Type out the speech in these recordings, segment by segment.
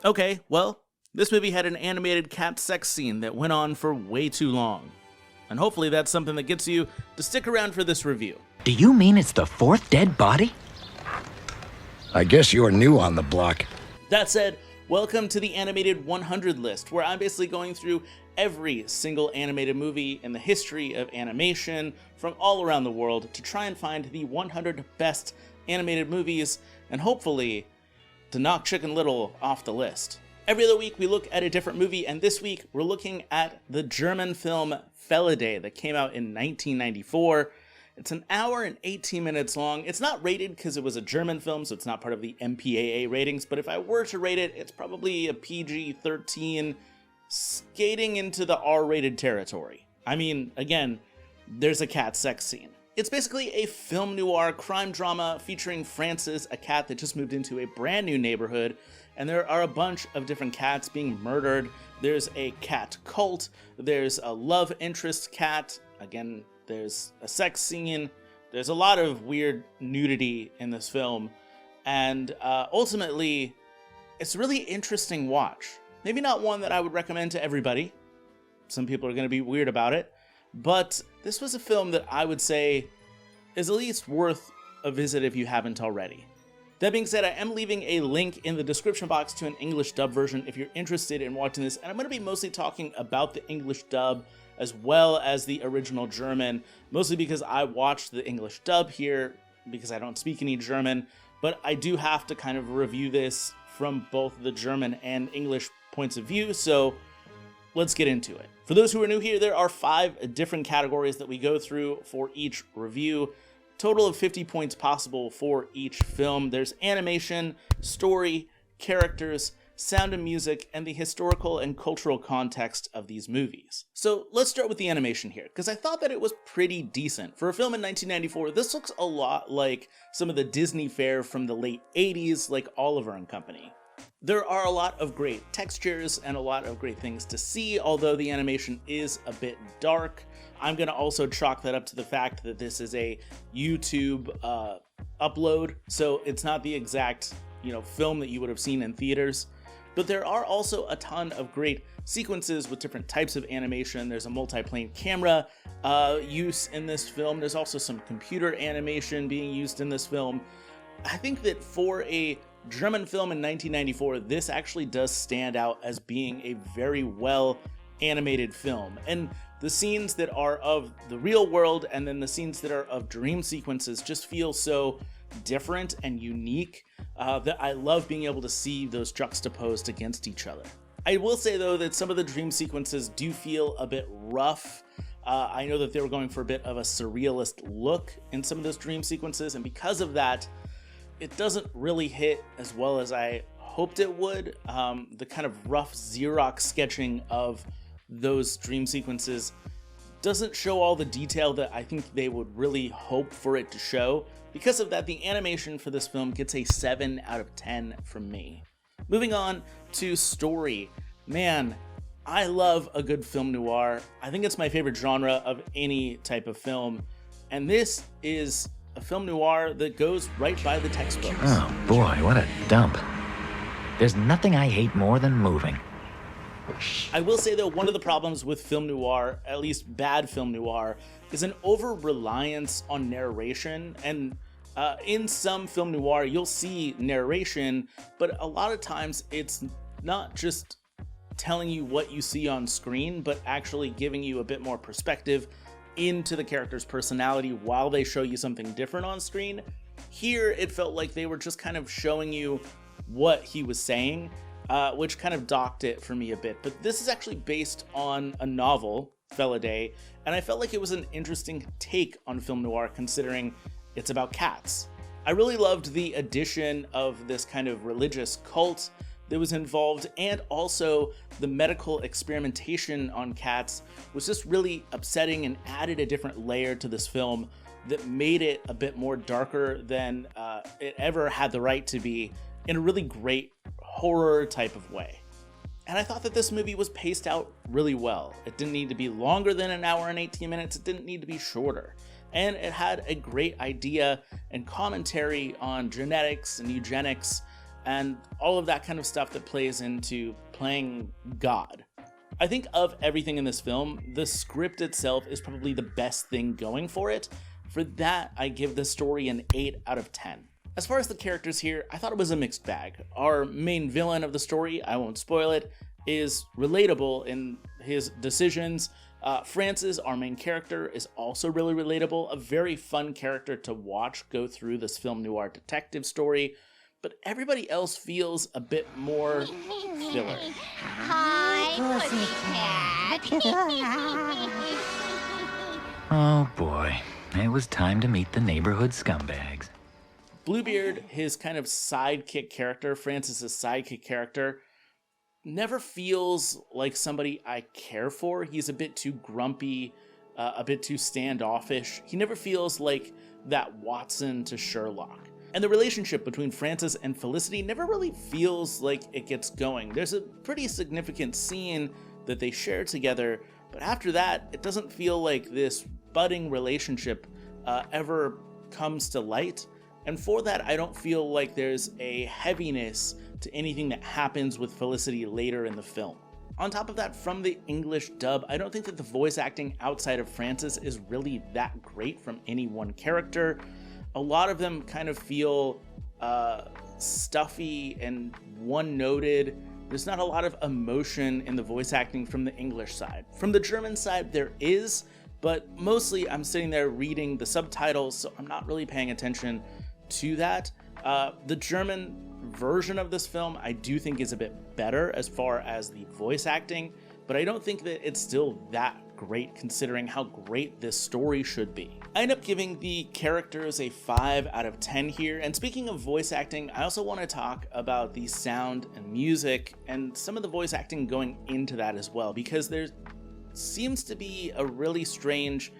Okay, well, this movie had an animated cat sex scene that went on for way too long. And hopefully that's something that gets you to stick around for this review. Do you mean it's the fourth dead body? I guess you're new on the block. That said, welcome to the Animated 100 list, where I'm basically going through every single animated movie in the history of animation from all around the world to try and find the 100 best animated movies and hopefully to knock Chicken Little off the list. Every other week we look at a different movie, and this week we're looking at the German film Felidae that came out in 1994. It's an hour and 18 minutes long. It's not rated because it was a German film, so it's not part of the MPAA ratings, but if I were to rate it, it's probably a PG-13 skating into the R-rated territory. I mean, again, there's a cat sex scene. It's basically a film noir crime drama featuring Frances, a cat that just moved into a brand new neighborhood, and there are a bunch of different cats being murdered. There's a cat cult, there's a love interest cat, again, there's a sex scene, there's a lot of weird nudity in this film, and ultimately, it's a really interesting watch. Maybe not one that I would recommend to everybody. Some people are going to be weird about it, but this was a film that I would say is at least worth a visit if you haven't already. That being said, I am leaving a link in the description box to an English dub version if you're interested in watching this, and I'm going to be mostly talking about the English dub as well as the original German, mostly because I watched the English dub here because I don't speak any German, but I do have to kind of review this from both the German and English points of view, so let's get into it. For those who are new here, there are 5 different categories that we go through for each review. Total of 50 points possible for each film. There's animation, story, characters, sound and music, and the historical and cultural context of these movies. So let's start with the animation here, because I thought that it was pretty decent. For a film in 1994, this looks a lot like some of the Disney fare from the late 80s, like Oliver and Company. There are a lot of great textures and a lot of great things to see, although the animation is a bit dark. I'm going to also chalk that up to the fact that this is a YouTube upload, so it's not the exact, film that you would have seen in theaters. But there are also a ton of great sequences with different types of animation. There's a multi-plane camera use in this film. There's also some computer animation being used in this film. I think that for a German film in 1994, this actually does stand out as being a very well animated film. And the scenes that are of the real world and then the scenes that are of dream sequences just feel so different and unique that I love being able to see those juxtaposed against each other. I will say though that some of the dream sequences do feel a bit rough. I know that they were going for a bit of a surrealist look in some of those dream sequences, and because of that, it doesn't really hit as well as I hoped it would. The kind of rough Xerox sketching of those dream sequences doesn't show all the detail that I think they would really hope for it to show. Because of that, the animation for this film gets a 7 out of 10 from me. Moving on to story. Man, I love a good film noir. I think it's my favorite genre of any type of film, and this is a film noir that goes right by the textbooks. Oh boy, what a dump. There's nothing I hate more than moving. I will say though, one of the problems with film noir, at least bad film noir, is an over-reliance on narration. And in some film noir, you'll see narration, but a lot of times it's not just telling you what you see on screen, but actually giving you a bit more perspective into the character's personality while they show you something different on screen. Here, it felt like they were just kind of showing you what he was saying, which kind of docked it for me a bit. But this is actually based on a novel, Felidae, and I felt like it was an interesting take on film noir considering it's about cats. I really loved the addition of this kind of religious cult that was involved, and also the medical experimentation on cats was just really upsetting and added a different layer to this film that made it a bit more darker than it ever had the right to be, in a really great horror type of way. And I thought that this movie was paced out really well. It didn't need to be longer than an hour and 18 minutes, it didn't need to be shorter. And it had a great idea and commentary on genetics and eugenics, and all of that kind of stuff that plays into playing God. I think of everything in this film, the script itself is probably the best thing going for it. For that, I give the story an 8 out of 10. As far as the characters here, I thought it was a mixed bag. Our main villain of the story, I won't spoil it, is relatable in his decisions. Francis, our main character, is also really relatable, a very fun character to watch go through this film noir detective story, but everybody else feels a bit more filler. Hi, pussycat. Oh boy, it was time to meet the neighborhood scumbags. Bluebeard, his kind of sidekick character, Francis's sidekick character, never feels like somebody I care for. He's a bit too grumpy, a bit too standoffish. He never feels like that Watson to Sherlock. And the relationship between Francis and Felicity never really feels like it gets going. There's a pretty significant scene that they share together, but after that, it doesn't feel like this budding relationship ever comes to light. And for that, I don't feel like there's a heaviness to anything that happens with Felicity later in the film. On top of that, from the English dub, I don't think that the voice acting outside of Francis is really that great from any one character. A lot of them kind of feel stuffy and one-noted. There's not a lot of emotion in the voice acting from the English side. From the German side, there is, but mostly I'm sitting there reading the subtitles, so I'm not really paying attention to that. The German version of this film I do think is a bit better as far as the voice acting, but I don't think that it's still that great considering how great this story should be. I end up giving the characters a 5 out of 10 here, and speaking of voice acting, I also want to talk about the sound and music and some of the voice acting going into that as well, because there seems to be a really strange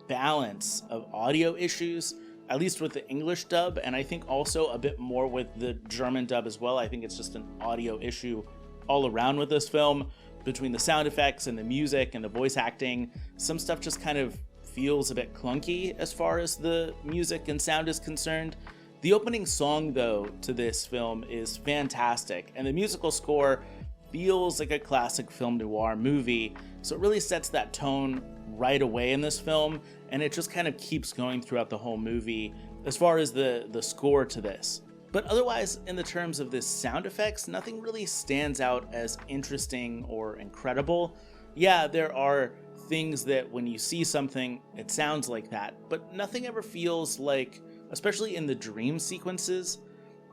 balance of audio issues, at least with the English dub, and I think also a bit more with the German dub as well. I think it's just an audio issue all around with this film. Between the sound effects and the music and the voice acting, some stuff just kind of feels a bit clunky as far as the music and sound is concerned. The opening song, though, to this film is fantastic, and the musical score feels like a classic film noir movie, so it really sets that tone right away in this film, and it just kind of keeps going throughout the whole movie as far as the score to this. But otherwise, in the terms of this sound effects, nothing really stands out as interesting or incredible. Yeah, there are things that when you see something, it sounds like that, but nothing ever feels like, especially in the dream sequences,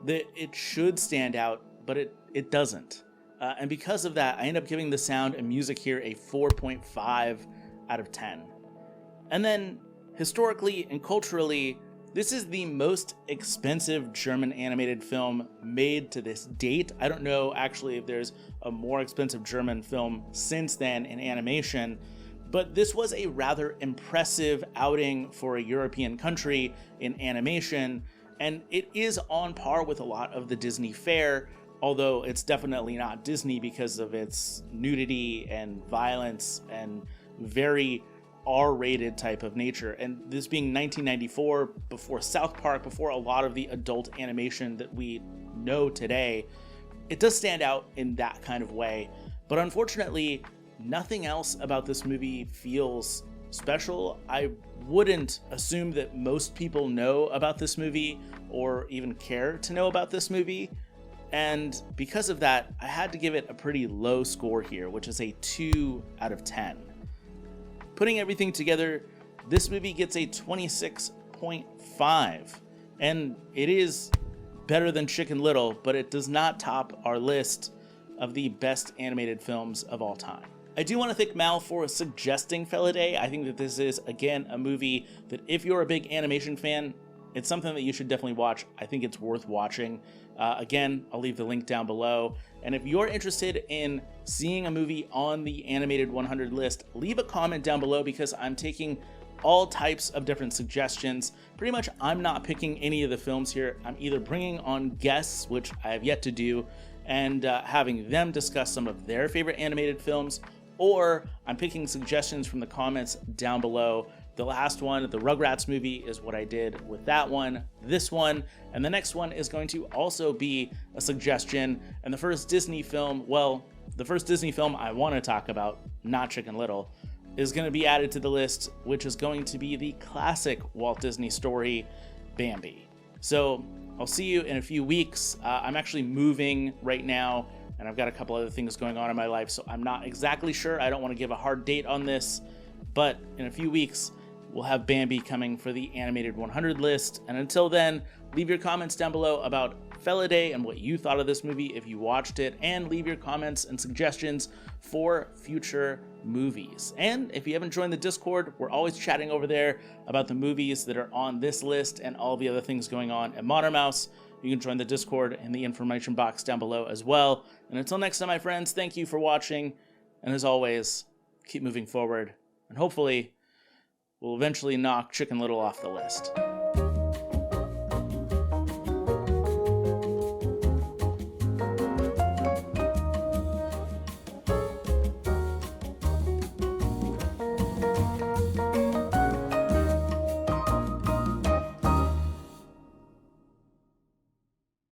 that it should stand out, but it doesn't. And because of that, I end up giving the sound and music here a 4.5 out of 10. And then, historically and culturally, this is the most expensive German animated film made to this date. I don't know actually if there's a more expensive German film since then in animation, but this was a rather impressive outing for a European country in animation, and it is on par with a lot of the Disney fare, although it's definitely not Disney because of its nudity and violence and very R-rated type of nature. And this being 1994, before South Park, before a lot of the adult animation that we know today, it does stand out in that kind of way. But unfortunately, nothing else about this movie feels special. I wouldn't assume that most people know about this movie or even care to know about this movie. And because of that, I had to give it a pretty low score here, which is a 2 out of 10. Putting everything together, this movie gets a 26.5, and it is better than Chicken Little, but it does not top our list of the best animated films of all time. I do want to thank Mal for suggesting Felidae. I think that this is, again, a movie that if you're a big animation fan, it's something that you should definitely watch. I think it's worth watching. Again, I'll leave the link down below. And if you're interested in seeing a movie on the Animated 100 list, leave a comment down below because I'm taking all types of different suggestions. Pretty much, I'm not picking any of the films here. I'm either bringing on guests, which I have yet to do, and having them discuss some of their favorite animated films, or I'm picking suggestions from the comments down below The last one, the Rugrats movie, is what I did with that one, this one, and the next one is going to also be a suggestion. And the first Disney film, well, the first Disney film I want to talk about, not Chicken Little, is going to be added to the list, which is going to be the classic Walt Disney story, Bambi. So I'll see you in a few weeks. I'm actually moving right now, and I've got a couple other things going on in my life, so I'm not exactly sure. I don't want to give a hard date on this, but in a few weeks, we'll have Bambi coming for the Animated 100 list. And until then, leave your comments down below about Felidae and what you thought of this movie if you watched it, and leave your comments and suggestions for future movies. And if you haven't joined the Discord, we're always chatting over there about the movies that are on this list and all the other things going on at Modern Mouse. You can join the Discord in the information box down below as well. And until next time, my friends, thank you for watching. And as always, keep moving forward. And hopefully, we'll eventually knock Chicken Little off the list.